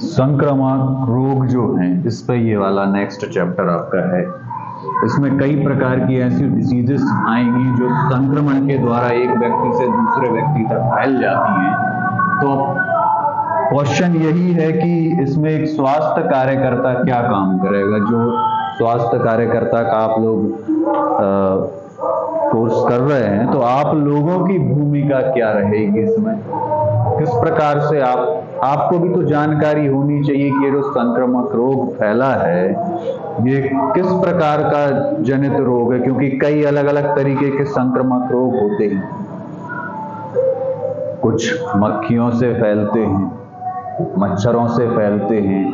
संक्रामक रोग जो हैं, इस पे ये वाला नेक्स्ट चैप्टर आपका है। इसमें कई प्रकार की ऐसी डिसीजेस आएंगी जो संक्रमण के द्वारा एक व्यक्ति से दूसरे व्यक्ति तक फैल जाती हैं। तो क्वेश्चन यही है कि इसमें एक स्वास्थ्य कार्यकर्ता क्या काम करेगा। जो स्वास्थ्य कार्यकर्ता का आप लोग कोर्स कर रहे हैं, तो आप लोगों की भूमिका क्या रहेगी इसमें, किस प्रकार से आपको भी तो जानकारी होनी चाहिए कि ये जो संक्रामक रोग फैला है ये किस प्रकार का जनित रोग है, क्योंकि कई अलग अलग तरीके के संक्रामक रोग होते हैं। कुछ मक्खियों से फैलते हैं, मच्छरों से फैलते हैं,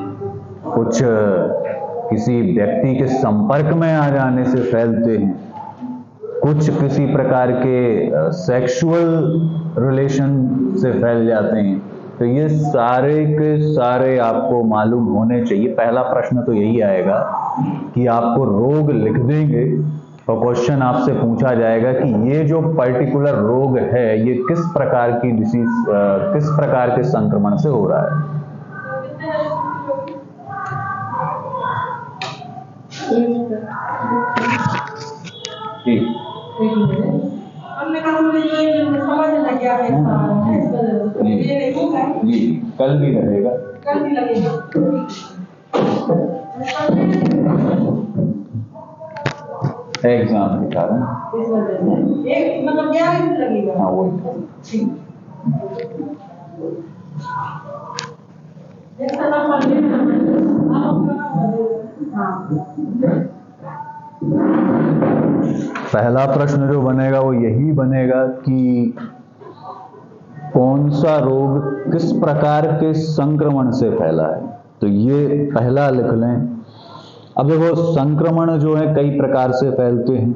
कुछ किसी व्यक्ति के संपर्क में आ जाने से फैलते हैं, कुछ किसी प्रकार के सेक्सुअल रिलेशन से फैल जाते हैं। तो ये सारे के सारे आपको मालूम होने चाहिए। पहला प्रश्न तो यही आएगा कि आपको रोग लिख देंगे और क्वेश्चन आपसे पूछा जाएगा कि ये जो पर्टिकुलर रोग है ये किस प्रकार की डिसीज, किस प्रकार के संक्रमण से हो रहा है। जी, कल भी रहेगा। एग्जाम के कारण मतलब क्या लगेगा। हाँ वही पहला प्रश्न जो बनेगा वो यही बनेगा कि कौन सा रोग किस प्रकार के संक्रमण से फैला है। तो ये पहला लिख लें। अब देखो संक्रमण जो है कई प्रकार से फैलते हैं,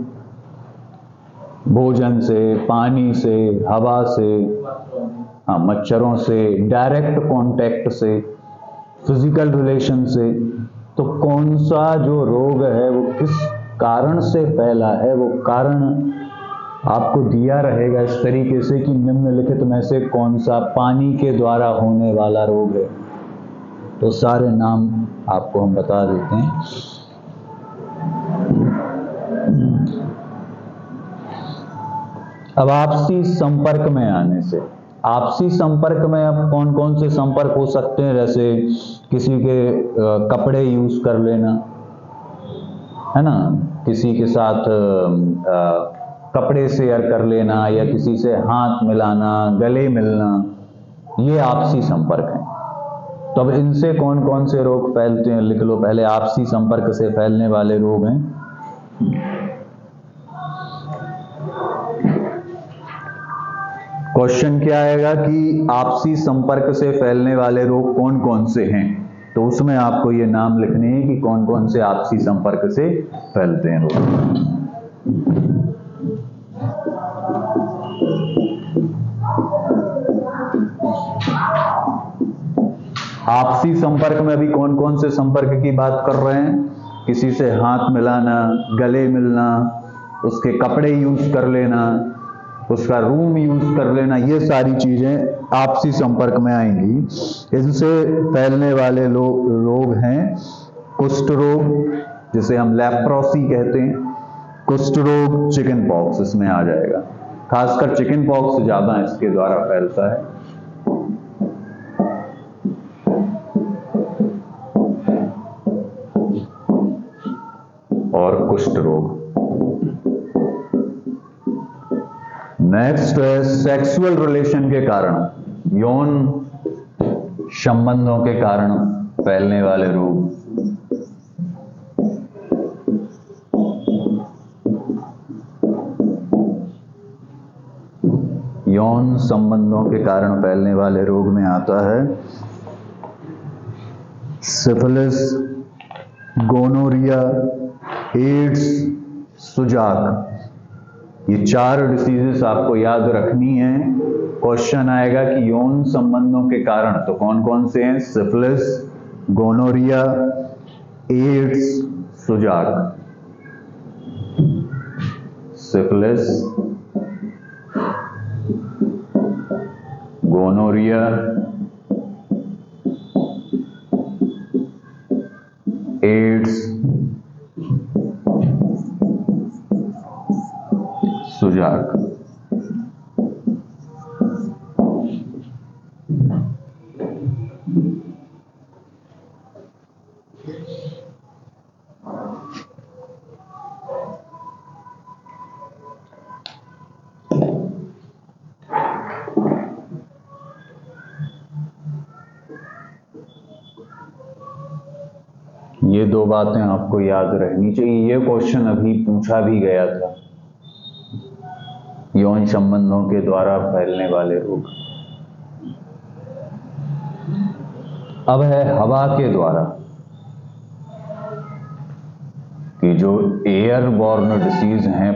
भोजन से, पानी से, हवा से, हाँ मच्छरों से, डायरेक्ट कांटेक्ट से, फिजिकल रिलेशन से। तो कौन सा जो रोग है वो किस कारण से फैला है, वो कारण आपको दिया रहेगा इस तरीके से कि निम्नलिखित में से कौन सा पानी के द्वारा होने वाला रोग है। तो सारे नाम आपको हम बता देते हैं। अब आपसी संपर्क में आने से, आपसी संपर्क में अब कौन कौन से संपर्क हो सकते हैं, जैसे किसी के कपड़े यूज कर लेना, है ना, किसी के साथ कपड़े शेयर कर लेना या किसी से हाथ मिलाना, गले मिलना, ये आपसी संपर्क है। तो अब इनसे कौन कौन से रोग फैलते हैं लिख लो। पहले आपसी संपर्क से फैलने वाले रोग हैं क्वेश्चन क्या आएगा कि आपसी संपर्क से फैलने वाले रोग कौन कौन से हैं। तो उसमें आपको ये नाम लिखने हैं कि कौन कौन से आपसी संपर्क से फैलते हैं रोग। आपसी संपर्क में अभी कौन कौन से संपर्क की बात कर रहे हैं। किसी से हाथ मिलाना, गले मिलना, उसके कपड़े यूज कर लेना, उसका रूम यूज कर लेना, ये सारी चीजें आपसी संपर्क में आएंगी। इनसे फैलने वाले रोग हैं कुष्ठ रोग, जिसे हम लेप्रोसी कहते हैं। कुष्ठ रोग, चिकन पॉक्स इसमें आ जाएगा। खासकर चिकन पॉक्स ज्यादा इसके द्वारा फैलता है। और कुष्ठ रोग। नेक्स्ट है सेक्सुअल रिलेशन के कारण, यौन संबंधों के कारण फैलने वाले रोग। यौन संबंधों के कारण फैलने वाले रोग में आता है सिफिलिस, गोनोरिया, एड्स, सुजाक। ये 4 डिसीजेस आपको याद रखनी है। क्वेश्चन आएगा कि यौन संबंधों के कारण तो कौन कौन से हैं। सिफिलिस, गोनोरिया, एड्स, सुजाक। सिफिलिस, गोनोरिया, एड्स, सुजाक। ये दो बातें आपको याद रहनी चाहिए। ये क्वेश्चन अभी पूछा भी गया था, यौन संबंधों के द्वारा फैलने वाले रोग। अब है हवा के द्वारा, कि जो एयरबॉर्न डिसीज हैं,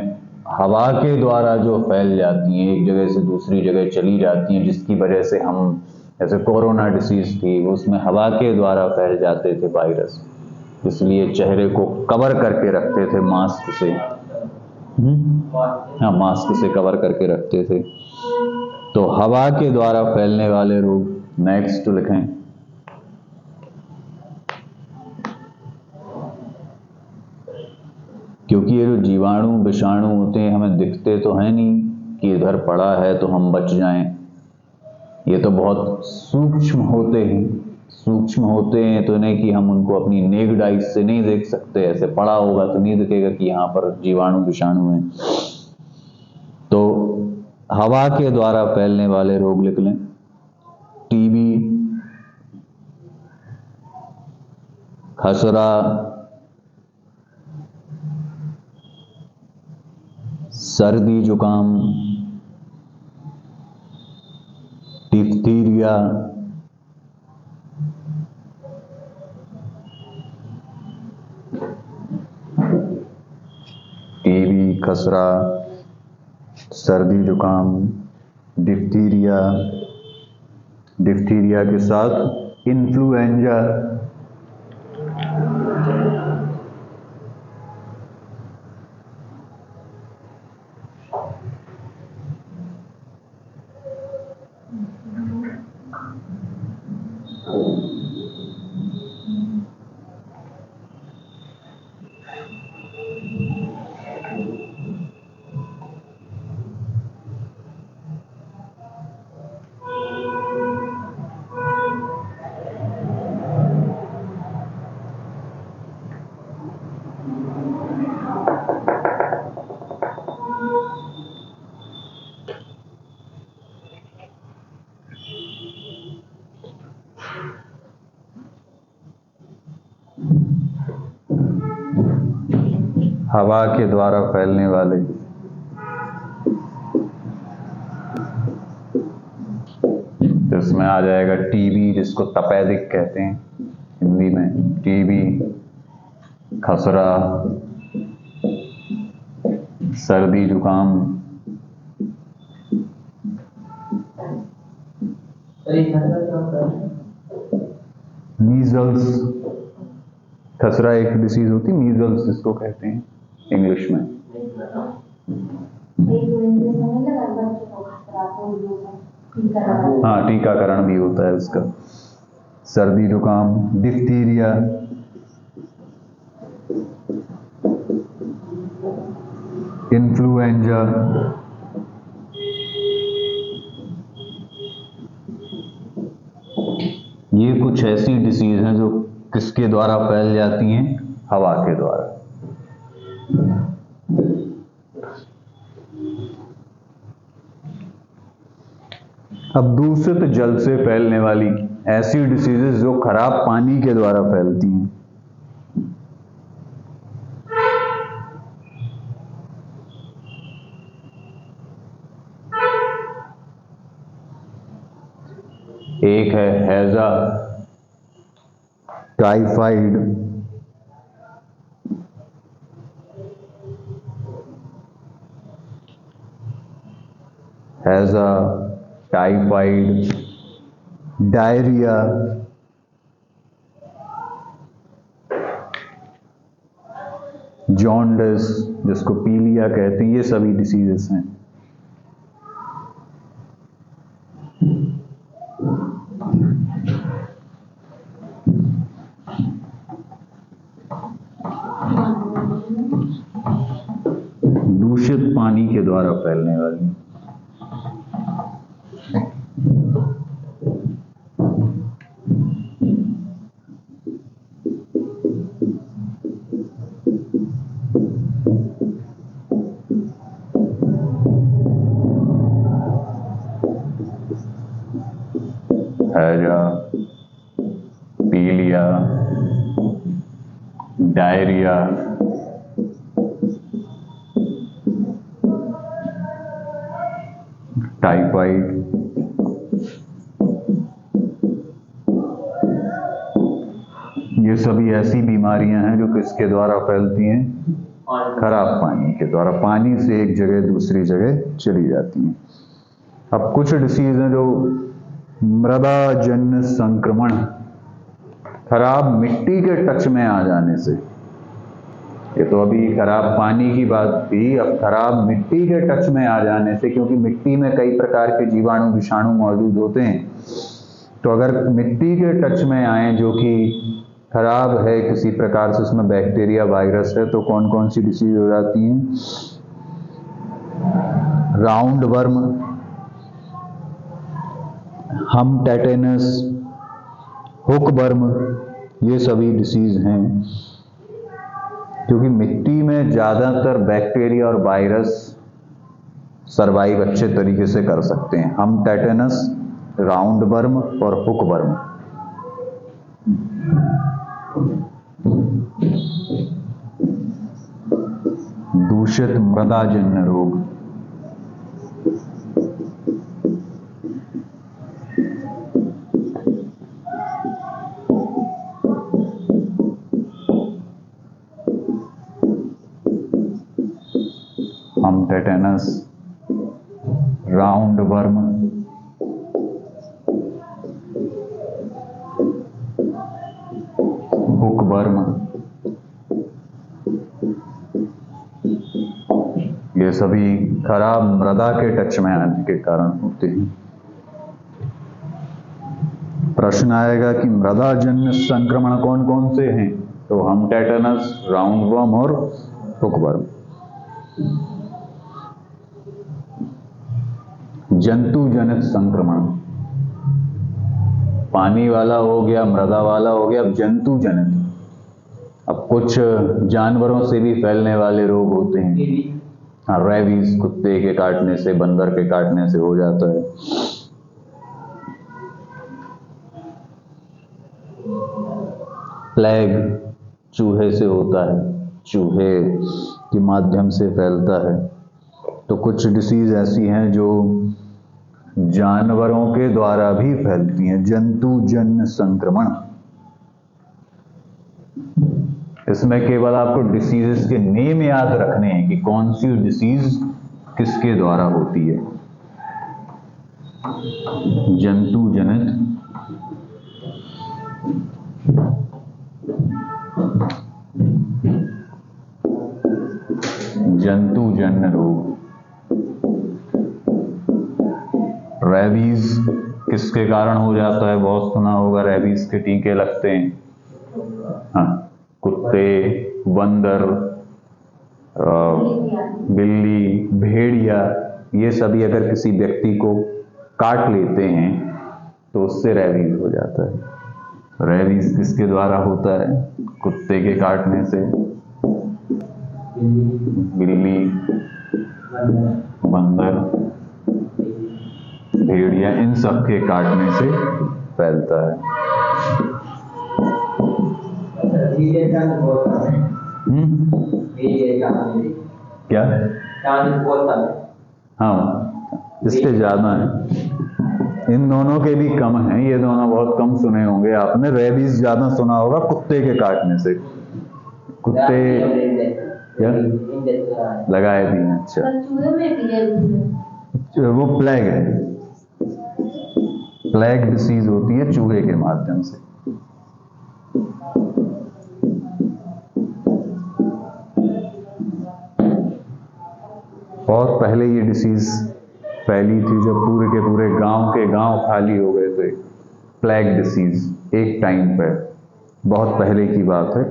हवा के द्वारा जो फैल जाती हैं, एक जगह से दूसरी जगह चली जाती हैं, जिसकी वजह से हम, जैसे कोरोना डिसीज थी, उसमें हवा के द्वारा फैल जाते थे वायरस, इसलिए चेहरे को कवर करके रखते थे मास्क से। हाँ, मास्क से कवर करके रखते थे। तो हवा के द्वारा फैलने वाले रोग नेक्स्ट लिखें। क्योंकि ये जो जीवाणु विषाणु होते हैं, हमें दिखते तो हैं नहीं कि इधर पड़ा है तो हम बच जाएं। ये तो बहुत सूक्ष्म होते हैं, तो नहीं कि हम उनको अपनी नेक्ड आइज से नहीं देख सकते। ऐसे पड़ा होगा तो नहीं दिखेगा कि यहाँ पर जीवाणु विषाणु हैं। तो हवा के द्वारा फैलने वाले रोग लिख लें। टीबी, खसरा, सर्दी जुकाम, डिप्थीरिया, टीबी, खसरा, सर्दी जुकाम, डिप्थीरिया, डिप्थीरिया के साथ इन्फ्लुएंजा, हवा के द्वारा फैलने वाले तो इसमें आ जाएगा टीबी, जिसको तपेदिक कहते हैं हिंदी में। टीबी, खसरा, सर्दी जुकाम, मीजल्स। खसरा एक डिसीज होती है, मीजल्स जिसको कहते हैं इंग्लिश में। हाँ, टीकाकरण भी होता है उसका। सर्दी जुकाम, डिप्थीरिया, इन्फ्लुएंजा, ये कुछ ऐसी डिसीज हैं जो किसके द्वारा फैल जाती हैं? हवा के द्वारा। अब दूषित जल से फैलने वाली ऐसी डिसीजेस जो खराब पानी के द्वारा फैलती हैं। एक है हैजा, टाइफाइड, हैजा, टाइफाइड, डायरिया, जॉन्डिस, जिसको पीलिया कहते हैं, ये सभी डिसीजेस हैं। दूषित पानी के द्वारा फैलने वाली। हैजा, पीलिया, डायरिया, टाइफाइड, ये सभी ऐसी बीमारियां हैं जो किसके द्वारा फैलती हैं? खराब पानी के द्वारा। पानी से एक जगह दूसरी जगह चली जाती हैं। अब कुछ डिसीज हैं जो मृदाजन्य संक्रमण, खराब मिट्टी के टच में आ जाने से। ये तो अभी खराब पानी की बात थी, अब खराब मिट्टी के टच में आ जाने से, क्योंकि मिट्टी में कई प्रकार के जीवाणु विषाणु मौजूद होते हैं। तो अगर मिट्टी के टच में आए जो कि खराब है किसी प्रकार से, उसमें बैक्टीरिया वायरस है, तो कौन कौन सी डिसीज हो जाती हैं? राउंड वर्म, हम टेटेनस, हुक वर्म, ये सभी डिसीज हैं। क्योंकि मिट्टी में ज्यादातर बैक्टीरिया और वायरस सरवाइव अच्छे तरीके से कर सकते हैं। हम टेटेनस, राउंड वर्म और हुक वर्म। दूषित मृदाजन्य रोग, हम tetanus, round worm, hook worm, ये सभी खराब मृदा के टच में आने के कारण होते हैं। प्रश्न आएगा कि मृदाजन्य संक्रमण कौन कौन से हैं? तो हम टेटेनस, राउंड वर्म और हुक वर्म। जंतु जनित संक्रमण, पानी वाला हो गया, मृदा वाला हो गया, अब जंतु जनित। अब कुछ जानवरों से भी फैलने वाले रोग होते हैं। हाँ, रेबीज कुत्ते के काटने से, बंदर के काटने से हो जाता है। प्लेग चूहे से होता है, चूहे के माध्यम से फैलता है। तो कुछ डिसीज ऐसी हैं जो जानवरों के द्वारा भी फैलती हैं, जंतुजन्य संक्रमण। इसमें केवल आपको डिसीजेस के नेम याद रखने हैं कि कौन सी डिसीज किसके द्वारा होती है। जंतुजनित, जंतुजन्य रोग। रेबीज किसके कारण हो जाता है? बहुत सुना होगा, रेबीज के टीके लगते हैं। हाँ, कुत्ते, बंदर, बिल्ली, भेड़िया, ये सभी अगर किसी व्यक्ति को काट लेते हैं तो उससे रेबीज हो जाता है। रेबीज किसके द्वारा होता है? कुत्ते के काटने से, बिल्ली, बंदर, भेड़िया, इन सब के काटने से फैलता है। क्या? हाँ, इससे ज्यादा है। इन दोनों के भी कम हैं, ये दोनों बहुत कम सुने होंगे आपने। रेबीज ज्यादा सुना होगा कुत्ते के काटने से। कुत्ते क्या लगाए भी हैं? अच्छा, वो प्लेग है, प्लेग डिसीज होती है चूहे के माध्यम से। बहुत पहले ये डिसीज फैली थी, जब पूरे के पूरे गांव के गांव खाली हो गए थे। प्लेग डिसीज एक टाइम पे, बहुत पहले की बात है,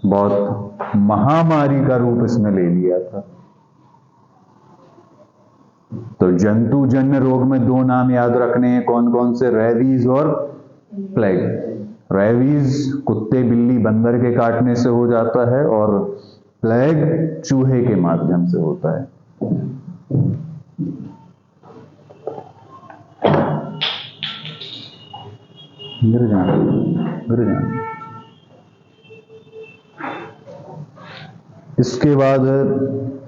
बहुत महामारी का रूप इसने ले लिया था। तो जंतु जन्य रोग में दो नाम याद रखने हैं, कौन कौन से? रेबीज और प्लेग। रेबीज कुत्ते बिल्ली बंदर के काटने से हो जाता है, और प्लेग चूहे के माध्यम से होता है। गिर जाना। इसके बाद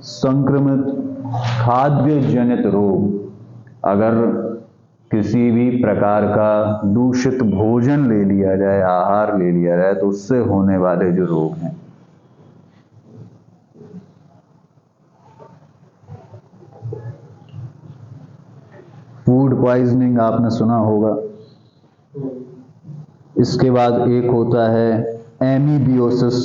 संक्रमित खाद्य जनित रोग। अगर किसी भी प्रकार का दूषित भोजन ले लिया जाए, आहार ले लिया जाए, तो उससे होने वाले जो रोग हैं। फूड पॉइजनिंग आपने सुना होगा। इसके बाद एक होता है एमीबियोसिस।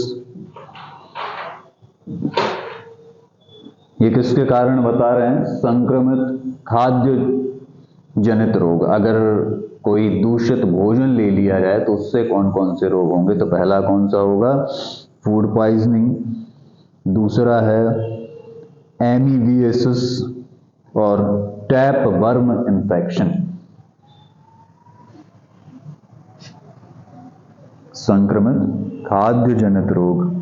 ये किसके कारण बता रहे हैं? संक्रमित खाद्य जनित रोग। अगर कोई दूषित भोजन ले लिया जाए तो उससे कौन कौन से रोग होंगे? तो पहला कौन सा होगा? Food poisoning. दूसरा है एमीबियोसिस और टैप वर्म इन्फेक्शन। संक्रमित खाद्य जनित रोग।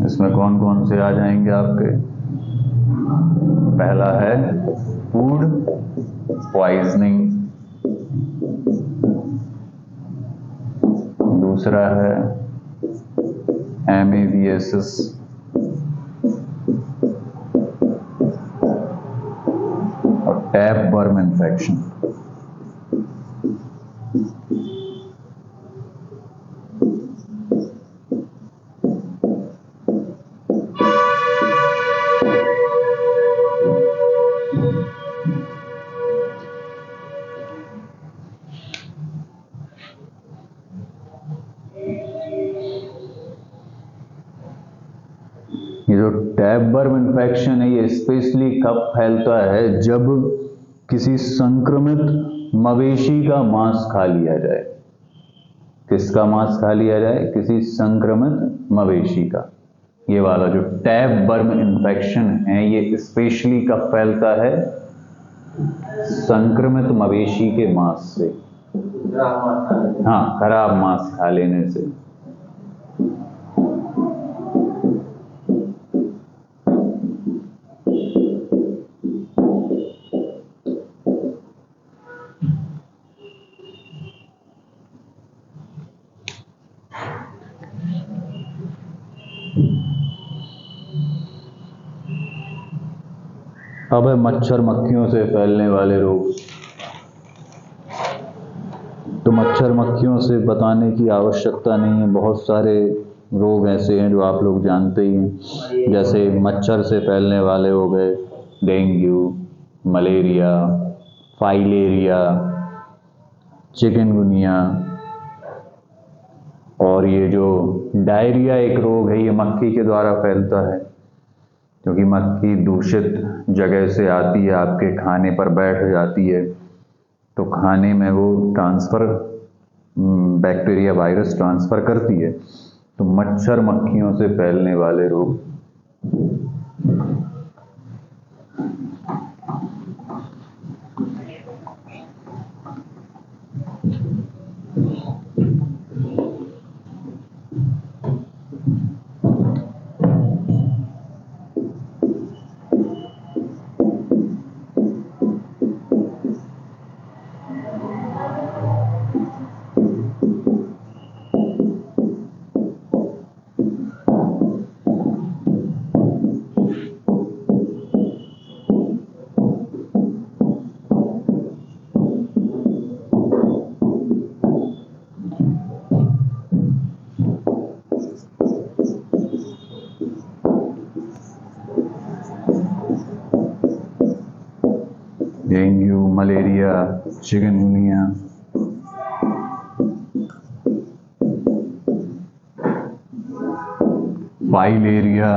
इसमें कौन कौन से आ जाएंगे आपके? पहला है फूड पॉइजनिंग, दूसरा है एमीबियोसिस, और टैप वर्म इन्फेक्शन। ये जो टैप वर्म इन्फेक्शन है, ये स्पेशली कब फैलता है? जब किसी संक्रमित मवेशी का मांस खा लिया जाए। किसका मांस खा लिया जाए? किसी संक्रमित मवेशी का। ये वाला जो टैप वर्म इन्फेक्शन है, ये स्पेशली कब फैलता है? संक्रमित मवेशी के मांस से। हाँ, खराब मांस खा लेने से। अब है मच्छर मक्खियों से फैलने वाले रोग। तो मच्छर मक्खियों से बताने की आवश्यकता नहीं है, बहुत सारे रोग ऐसे हैं जो आप लोग जानते ही हैं। जैसे मच्छर से फैलने वाले हो गए डेंगू, मलेरिया, फाइलेरिया, चिकनगुनिया, और ये जो डायरिया एक रोग है, ये मक्खी के द्वारा फैलता है, क्योंकि मक्खी दूषित जगह से आती है, आपके खाने पर बैठ जाती है, तो खाने में वो ट्रांसफ़र बैक्टीरिया वायरस ट्रांसफ़र करती है। तो मच्छर मक्खियों से फैलने वाले रोग। डेंगू, मलेरिया, चिकनगुनिया, फाइलेरिया,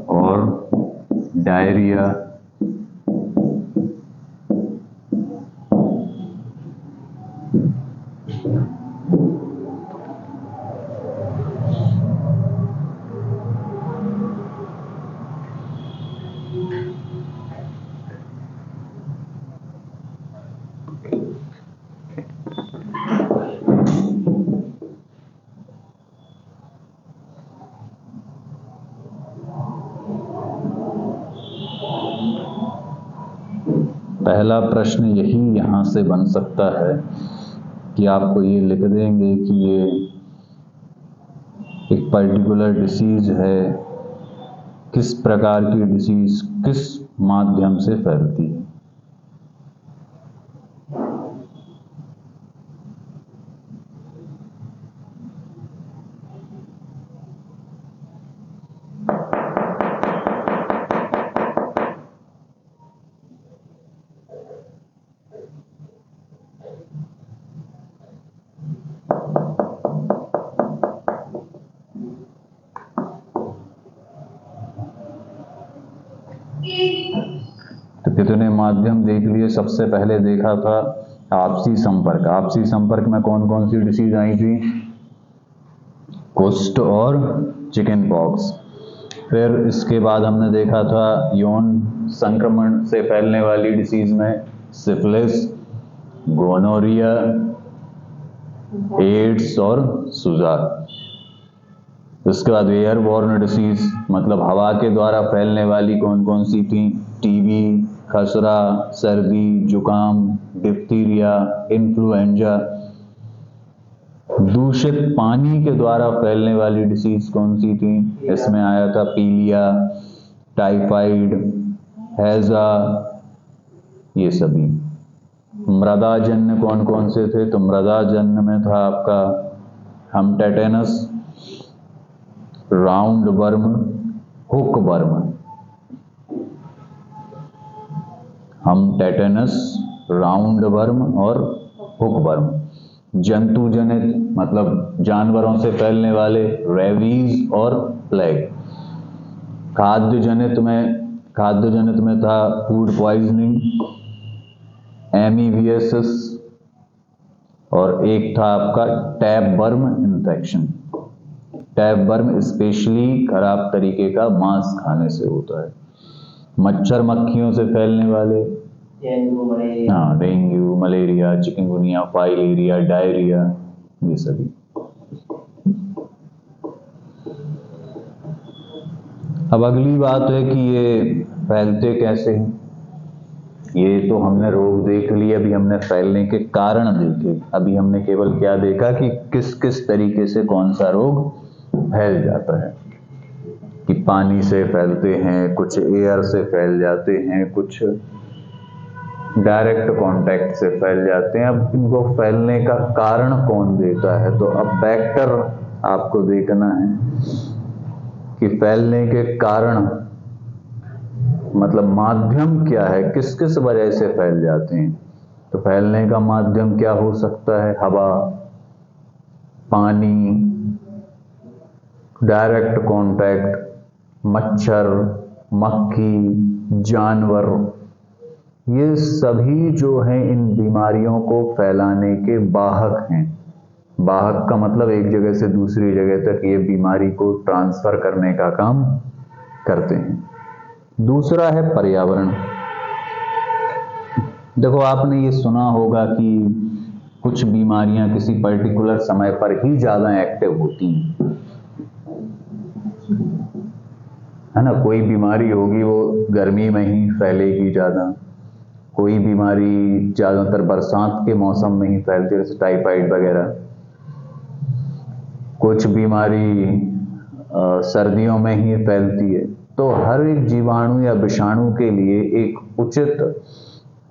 और डायरिया। पहला प्रश्न यही यहाँ से बन सकता है कि आपको ये लिख देंगे कि ये एक पर्टिकुलर डिसीज है, किस प्रकार की डिसीज किस माध्यम से फैलती है। तो कितने माध्यम देख लिए। सबसे पहले देखा था आपसी संपर्क। आपसी संपर्क में कौन कौन सी डिसीज आई थी? कुष्ठ और चिकन पॉक्स। फिर इसके बाद हमने देखा था यौन संक्रमण से फैलने वाली डिसीज में सिफिलिस, गोनोरिया, एड्स और सुजार। इसके बाद एयरबॉर्न डिसीज मतलब हवा के द्वारा फैलने वाली कौन कौन सी थी? टीबी, खसरा, सर्दी, जुकाम, डिप्थीरिया, इन्फ्लुएंजा। दूषित पानी के द्वारा फैलने वाली डिसीज कौन सी थी? इसमें आया था पीलिया, टाइफाइड, हैजा, ये सभी। मृदाजन्य कौन कौन से थे? तो मृदाजन्य में था आपका hmm tetanus, round worm, hook worm. Hmm tetanus, round worm और हुक वर्म। जंतु जनित मतलब जानवरों से फैलने वाले रेबीज और प्लेग। खाद्य जनित में था फूड पॉइजनिंग, एमीबियसिस, और एक था आपका tap worm infection. Tap worm specially खराब तरीके का मांस खाने से होता है। मच्छर मक्खियों से फैलने वाले dengue, malaria, chikungunya, filaria, diarrhoea, ये सभी। अब अगली बात है कि ये फैलते कैसे हैं। ये तो हमने रोग देख लिए, अभी हमने फैलने के कारण देखे। अभी हमने केवल क्या देखा कि किस किस तरीके से कौन सा रोग फैल जाता है। कि पानी से फैलते हैं, कुछ एयर से फैल जाते हैं, कुछ डायरेक्ट कांटेक्ट से फैल जाते हैं। अब इनको फैलने का कारण कौन देता है? तो अब वेक्टर आपको देखना है कि फैलने के कारण मतलब माध्यम क्या है, किस किस वजह से फैल जाते हैं। तो फैलने का माध्यम क्या हो सकता है? हवा, पानी, डायरेक्ट कांटेक्ट, मच्छर, मक्खी, जानवर। ये सभी जो हैं इन बीमारियों को फैलाने के वाहक हैं। वाहक का मतलब एक जगह से दूसरी जगह तक ये बीमारी को ट्रांसफर करने का काम करते हैं। दूसरा है पर्यावरण। देखो आपने ये सुना होगा कि कुछ बीमारियां किसी पर्टिकुलर समय पर ही ज्यादा एक्टिव होती हैं, है ना। कोई बीमारी होगी वो गर्मी में ही फैलेगी ज्यादा, कोई बीमारी ज्यादातर बरसात के मौसम में ही फैलती है, जैसे टाइफाइड वगैरह। कुछ बीमारी सर्दियों में ही फैलती है। तो हर एक जीवाणु या विषाणु के लिए एक उचित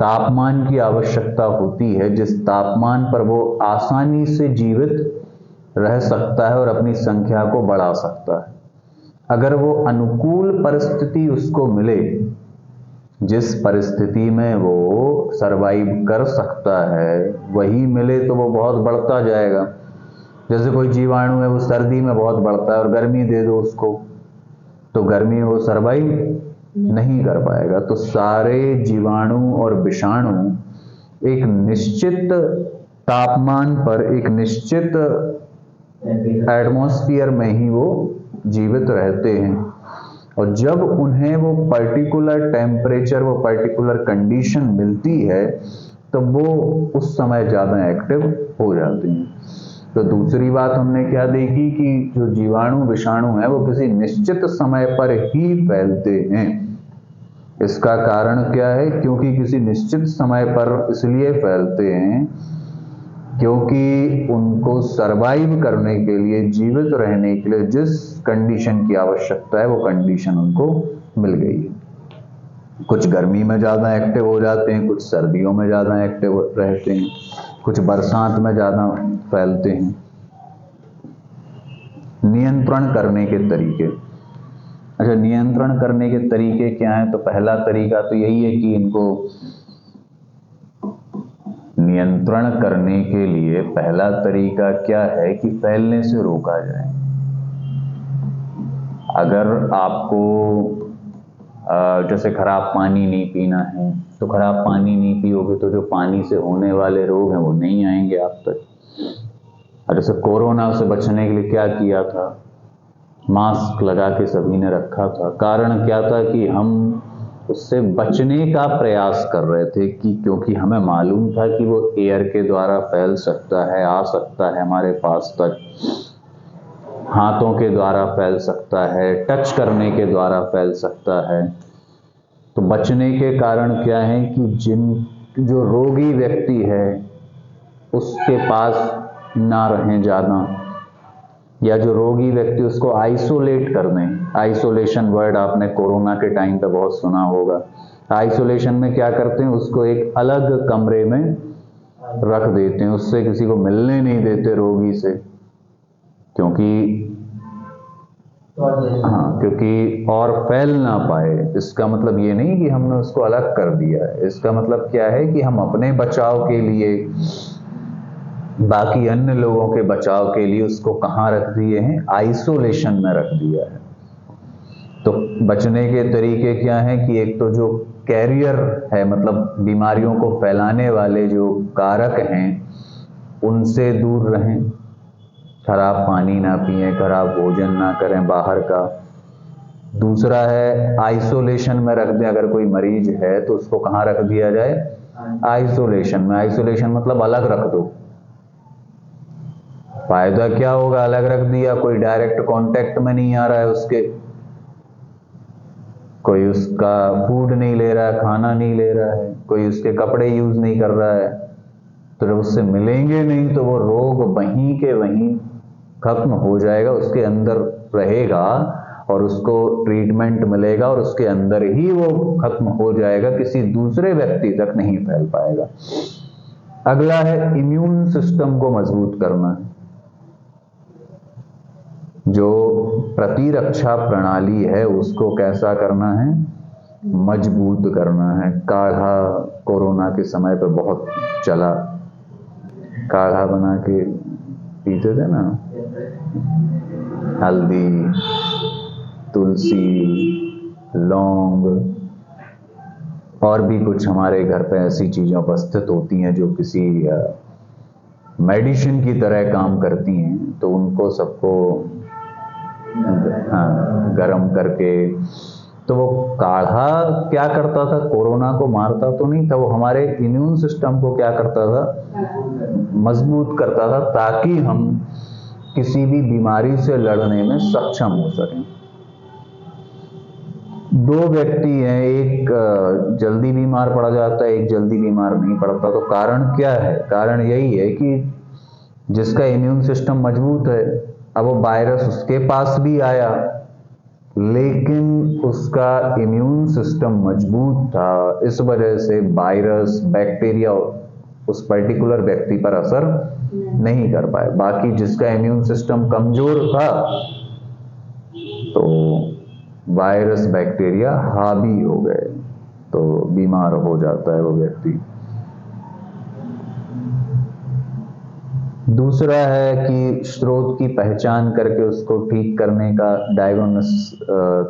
तापमान की आवश्यकता होती है, जिस तापमान पर वो आसानी से जीवित रह सकता है और अपनी संख्या को बढ़ा सकता है। अगर वो अनुकूल परिस्थिति उसको मिले, जिस परिस्थिति में वो सरवाइव कर सकता है वही मिले, तो वो बहुत बढ़ता जाएगा। जैसे कोई जीवाणु है वो सर्दी में बहुत बढ़ता है और गर्मी दे दो उसको, तो गर्मी में वो सरवाइव नहीं कर पाएगा। तो सारे जीवाणु और विषाणु एक निश्चित तापमान पर, एक निश्चित एटमॉस्फेयर में ही वो जीवित रहते हैं, और जब उन्हें वो पर्टिकुलर टेम्परेचर, वो पर्टिकुलर कंडीशन मिलती है, तो वो उस समय ज़्यादा एक्टिव हो जाते हैं। तो दूसरी बात हमने क्या देखी कि जो जीवाणु विषाणु है वो किसी निश्चित समय पर ही फैलते हैं। इसका कारण क्या है? क्योंकि किसी निश्चित समय पर इसलिए फैलते हैं क्योंकि उनको सरवाइव करने के लिए, जीवित रहने के लिए जिस कंडीशन की आवश्यकता है वो कंडीशन उनको मिल गई है। कुछ गर्मी में ज़्यादा एक्टिव हो जाते हैं, कुछ सर्दियों में ज़्यादा एक्टिव रहते हैं, कुछ बरसात में ज़्यादा फैलते हैं। नियंत्रण करने के तरीके। अच्छा, नियंत्रण करने के तरीके क्या हैं? तो पहला तरीका तो यही है कि इनको नियंत्रण करने के लिए पहला तरीका क्या है कि फैलने से रोका जाए। अगर आपको जैसे खराब पानी नहीं पीना है, तो खराब पानी नहीं पियोगे तो जो पानी से होने वाले रोग हैं वो नहीं आएंगे आप तक। और जैसे कोरोना से बचने के लिए क्या किया था? मास्क लगा के सभी ने रखा था। कारण क्या था कि हम उससे बचने का प्रयास कर रहे थे, कि क्योंकि हमें मालूम था कि वो एयर के द्वारा फैल सकता है, आ सकता है हमारे पास तक, हाथों के द्वारा फैल सकता है, टच करने के द्वारा फैल सकता है। तो बचने के कारण क्या है कि जो रोगी व्यक्ति है उसके पास ना रहें ज़्यादा, या जो रोगी व्यक्ति उसको आइसोलेट कर दें। आइसोलेशन वर्ड आपने कोरोना के टाइम पे बहुत सुना होगा। आइसोलेशन में क्या करते हैं? उसको एक अलग कमरे में रख देते हैं, उससे किसी को मिलने नहीं देते रोगी से, क्योंकि और फैल ना पाए। इसका मतलब ये नहीं कि हमने उसको अलग कर दिया है, इसका मतलब क्या है कि हम अपने बचाव के लिए, बाकी अन्य लोगों के बचाव के लिए उसको कहाँ रख दिए हैं? आइसोलेशन में रख दिया है। तो बचने के तरीके क्या हैं कि एक तो जो कैरियर है, मतलब बीमारियों को फैलाने वाले जो कारक हैं, उनसे दूर रहें। खराब पानी ना पिएं, खराब भोजन ना करें बाहर का। दूसरा है आइसोलेशन में रख दें। अगर कोई मरीज है तो उसको कहाँ रख दिया जाए? आइसोलेशन में। आइसोलेशन मतलब अलग रख दो। फायदा क्या होगा? अलग रख दिया, कोई डायरेक्ट कांटेक्ट में नहीं आ रहा है उसके, कोई उसका फूड नहीं ले रहा है, खाना नहीं ले रहा है, कोई उसके कपड़े यूज नहीं कर रहा है, तो जब उससे मिलेंगे नहीं तो वो रोग वहीं के वहीं खत्म हो जाएगा, उसके अंदर रहेगा और उसको ट्रीटमेंट मिलेगा और उसके अंदर ही वो खत्म हो जाएगा, किसी दूसरे व्यक्ति तक नहीं फैल पाएगा। अगला है इम्यून सिस्टम को मजबूत करना। जो प्रतिरक्षा प्रणाली है उसको कैसा करना है? मजबूत करना है। काढ़ा कोरोना के समय पे बहुत चला, काढ़ा बना के पीते थे ना, हल्दी, तुलसी, लौंग और भी कुछ हमारे घर पे ऐसी चीजें उपस्थित होती हैं जो किसी मेडिसिन की तरह काम करती हैं। तो उनको सबको गरम करके, तो वो काढ़ा क्या करता था? कोरोना को मारता तो नहीं था, वो hमारे इम्यून सिस्टम को क्या करता था? मजबूत करता था, ताकि हम किसी भी बीमारी से लड़ने में सक्षम हो सकें। दो व्यक्ति हैं, एक जल्दी बीमार पड़ जाता है, एक जल्दी बीमार नहीं पड़ता, तो कारण क्या है? कारण यही है कि जिसका इम्यून सिस्टम मजबूत है, अब वो वायरस उसके पास भी आया, लेकिन उसका इम्यून सिस्टम मजबूत था, इस वजह से वायरस, बैक्टीरिया उस पर्टिकुलर व्यक्ति पर असर नहीं कर पाए। बाकी जिसका इम्यून सिस्टम कमजोर था तो वायरस बैक्टीरिया हावी हो गए तो बीमार हो जाता है वो व्यक्ति। दूसरा है कि स्रोत की पहचान करके उसको ठीक करने का, डायग्नोसिस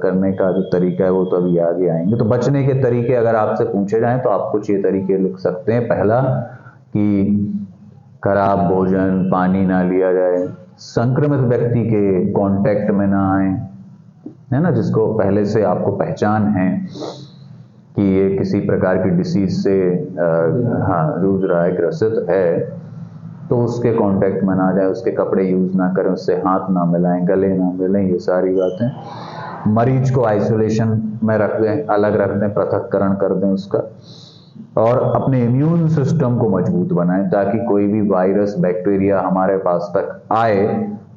करने का जो तरीका है वो तो अभी आगे आएंगे। तो बचने के तरीके अगर आपसे पूछे जाएं तो आप कुछ ये तरीके लिख सकते हैं। पहला कि खराब भोजन पानी ना लिया जाए, संक्रमित व्यक्ति के कांटेक्ट में ना आए, है ना, जिसको पहले से आपको पहचान है कि ये किसी प्रकार की डिसीज से जूझ रहा है, ग्रसित है, तो उसके कांटेक्ट में ना जाए, उसके कपड़े यूज ना करें, उससे हाथ ना मिलाएं, गले ना मिलें, ये सारी बातें। मरीज को आइसोलेशन में रख दें, अलग रख दें, पृथक्करण कर दें उसका, और अपने इम्यून सिस्टम को मजबूत बनाएं ताकि कोई भी वायरस बैक्टीरिया हमारे पास तक आए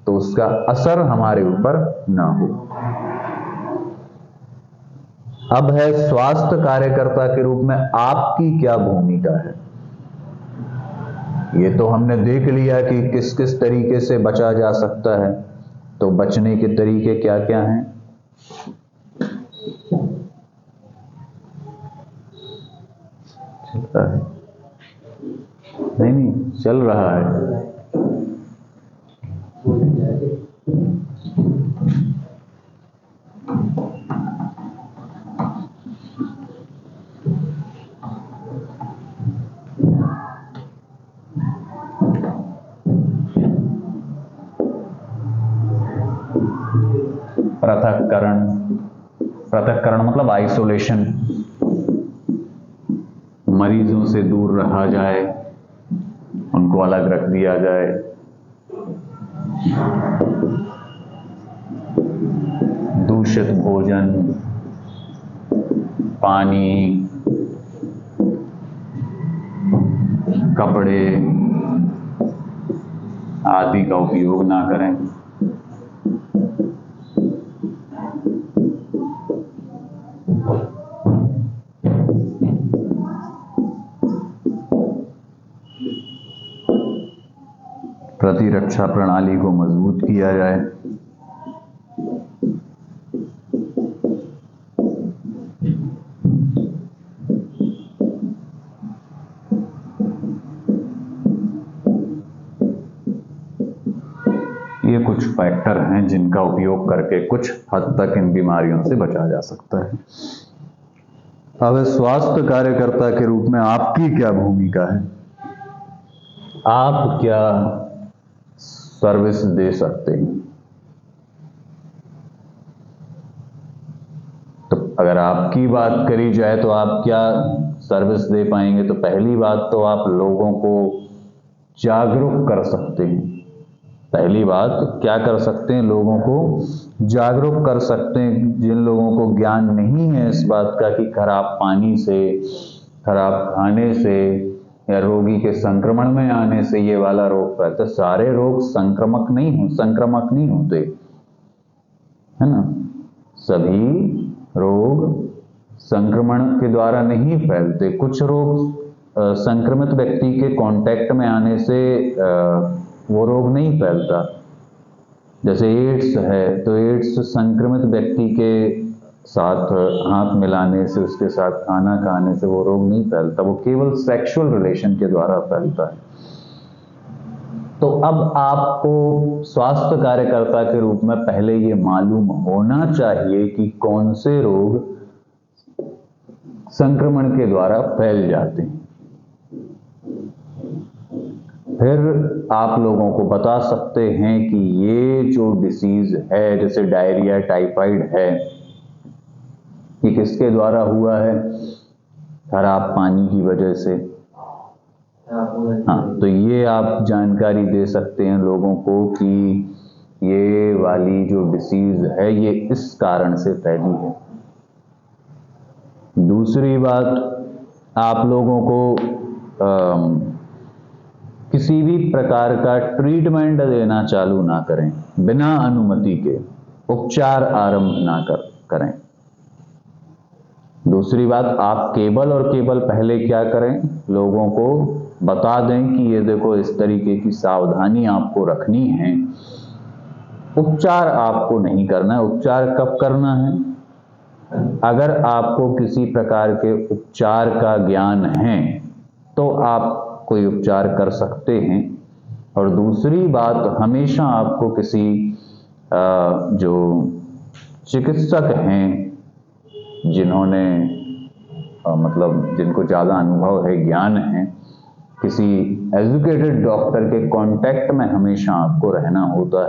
तो उसका असर हमारे ऊपर ना हो। अब है स्वास्थ्य कार्यकर्ता के रूप में आपकी क्या भूमिका है। ये तो हमने देख लिया कि किस किस तरीके से बचा जा सकता है, तो बचने के तरीके क्या क्या हैं। चलता है? नहीं, चल रहा है। पृथक्करण मतलब आइसोलेशन, मरीजों से दूर रहा जाए, उनको अलग रख दिया जाए। दूषित भोजन, पानी, कपड़े आदि का उपयोग ना करें। प्रतिरक्षा प्रणाली को मजबूत किया जाए। ये कुछ फैक्टर हैं जिनका उपयोग करके कुछ हद तक इन बीमारियों से बचा जा सकता है। अब स्वास्थ्य कार्यकर्ता के रूप में आपकी क्या भूमिका है, आप क्या सर्विस दे सकते हैं। तो अगर आपकी बात करी जाए तो आप क्या सर्विस दे पाएंगे, तो पहली बात तो आप लोगों को जागरूक कर सकते हैं। पहली बात क्या कर सकते हैं, लोगों को जागरूक कर सकते हैं। जिन लोगों को ज्ञान नहीं है इस बात का कि खराब पानी से, खराब खाने से या रोगी के संक्रमण में आने से ये वाला रोग फैलता। सारे रोग संक्रमक नहीं होते, है ना। सभी रोग संक्रमण के द्वारा नहीं फैलते। कुछ रोग संक्रमित व्यक्ति के कांटेक्ट में आने से वो रोग नहीं फैलता। जैसे एड्स है, तो एड्स संक्रमित व्यक्ति के साथ हाथ मिलाने से, उसके साथ खाना खाने से वो रोग नहीं फैलता, वो केवल सेक्सुअल रिलेशन के द्वारा फैलता है। तो अब आपको स्वास्थ्य कार्यकर्ता के रूप में पहले ये मालूम होना चाहिए कि कौन से रोग संक्रमण के द्वारा फैल जाते हैं। फिर आप लोगों को बता सकते हैं कि ये जो डिसीज है, जैसे डायरिया, टाइफाइड है, ये किसके द्वारा हुआ है, खराब पानी की वजह से। हाँ, तो ये आप जानकारी दे सकते हैं लोगों को कि ये वाली जो डिसीज है ये इस कारण से फैली है। दूसरी बात, आप लोगों को किसी भी प्रकार का ट्रीटमेंट देना चालू ना करें, बिना अनुमति के उपचार आरंभ ना करें। दूसरी बात, आप केवल और केवल पहले क्या करें, लोगों को बता दें कि ये देखो इस तरीके की सावधानी आपको रखनी है। उपचार आपको नहीं करना है। उपचार कब करना है, अगर आपको किसी प्रकार के उपचार का ज्ञान है तो आप कोई उपचार कर सकते हैं। और दूसरी बात, हमेशा आपको किसी जो चिकित्सक हैं जिन्होंने मतलब जिनको ज़्यादा अनुभव है, ज्ञान है, किसी एजुकेटेड डॉक्टर के कांटेक्ट में हमेशा आपको रहना होता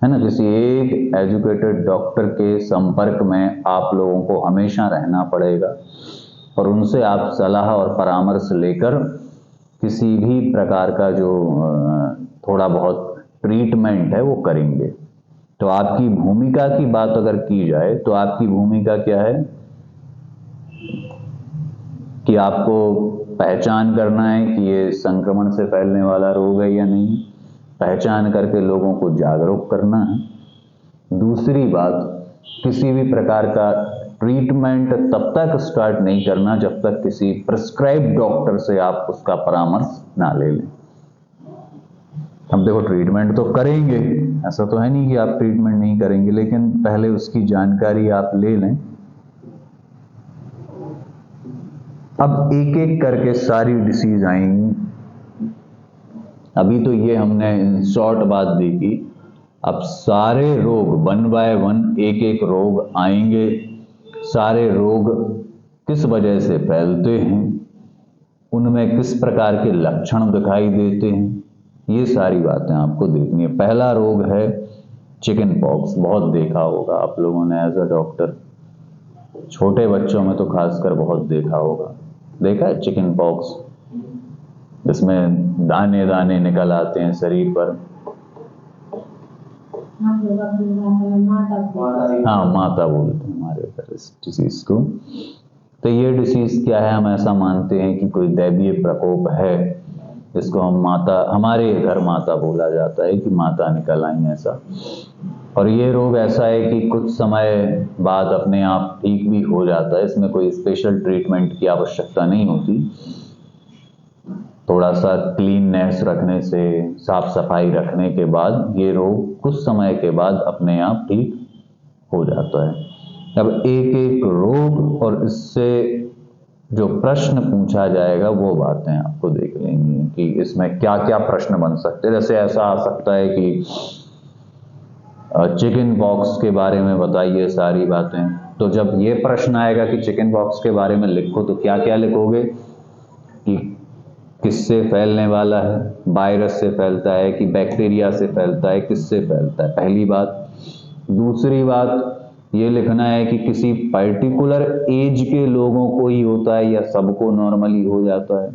है ना। किसी एक एजुकेटेड डॉक्टर के संपर्क में आप लोगों को हमेशा रहना पड़ेगा और उनसे आप सलाह और परामर्श लेकर किसी भी प्रकार का जो थोड़ा बहुत ट्रीटमेंट है वो करेंगे। तो आपकी भूमिका की बात अगर की जाए तो आपकी भूमिका क्या है कि आपको पहचान करना है कि ये संक्रमण से फैलने वाला रोग है या नहीं, पहचान करके लोगों को जागरूक करना है। दूसरी बात, किसी भी प्रकार का ट्रीटमेंट तब तक स्टार्ट नहीं करना जब तक किसी प्रिस्क्राइब डॉक्टर से आप उसका परामर्श ना ले लें। अब देखो, ट्रीटमेंट तो करेंगे, ऐसा तो है नहीं कि आप ट्रीटमेंट नहीं करेंगे, लेकिन पहले उसकी जानकारी आप ले लें। अब एक एक करके सारी डिसीज आएंगी। अभी तो ये हमने इन शॉर्ट बात देखी, अब सारे रोग वन बाय वन एक एक रोग आएंगे। सारे रोग किस वजह से फैलते हैं, उनमें किस प्रकार के लक्षण दिखाई देते हैं, ये सारी बातें आपको देखनी है। पहला रोग है चिकन पॉक्स। बहुत देखा होगा आप लोगों ने एज अ डॉक्टर, छोटे बच्चों में तो खासकर बहुत देखा होगा। देखा है चिकन पॉक्स, जिसमें दाने दाने निकल आते हैं शरीर पर। हाँ, माता बोलते हैं हमारे उधर इस डिसीज को। तो ये डिसीज क्या है, हम ऐसा मानते हैं कि कोई दैवीय प्रकोप है, इसको हम माता, हमारे घर माता बोला जाता है कि माता निकल आई ऐसा। और ये रोग ऐसा है कि कुछ समय बाद अपने आप ठीक भी हो जाता है, इसमें कोई स्पेशल ट्रीटमेंट की आवश्यकता नहीं होती। थोड़ा सा क्लीननेस रखने से, साफ सफाई रखने के बाद ये रोग कुछ समय के बाद अपने आप ठीक हो जाता है। अब एक एक रोग और इससे जो प्रश्न पूछा जाएगा वो बातें आपको देख लेंगी कि इसमें क्या क्या प्रश्न बन सकते हैं। जैसे ऐसा आ सकता है कि चिकन पॉक्स के बारे में बताइए सारी बातें। तो जब ये प्रश्न आएगा कि चिकन पॉक्स के बारे में लिखो, तो क्या क्या लिखोगे कि किससे फैलने वाला है, वायरस से फैलता है कि बैक्टीरिया से फैलता है, किससे फैलता है, पहली बात। दूसरी बात ये लिखना है कि किसी पर्टिकुलर एज के लोगों को ही होता है या सबको नॉर्मली हो जाता है।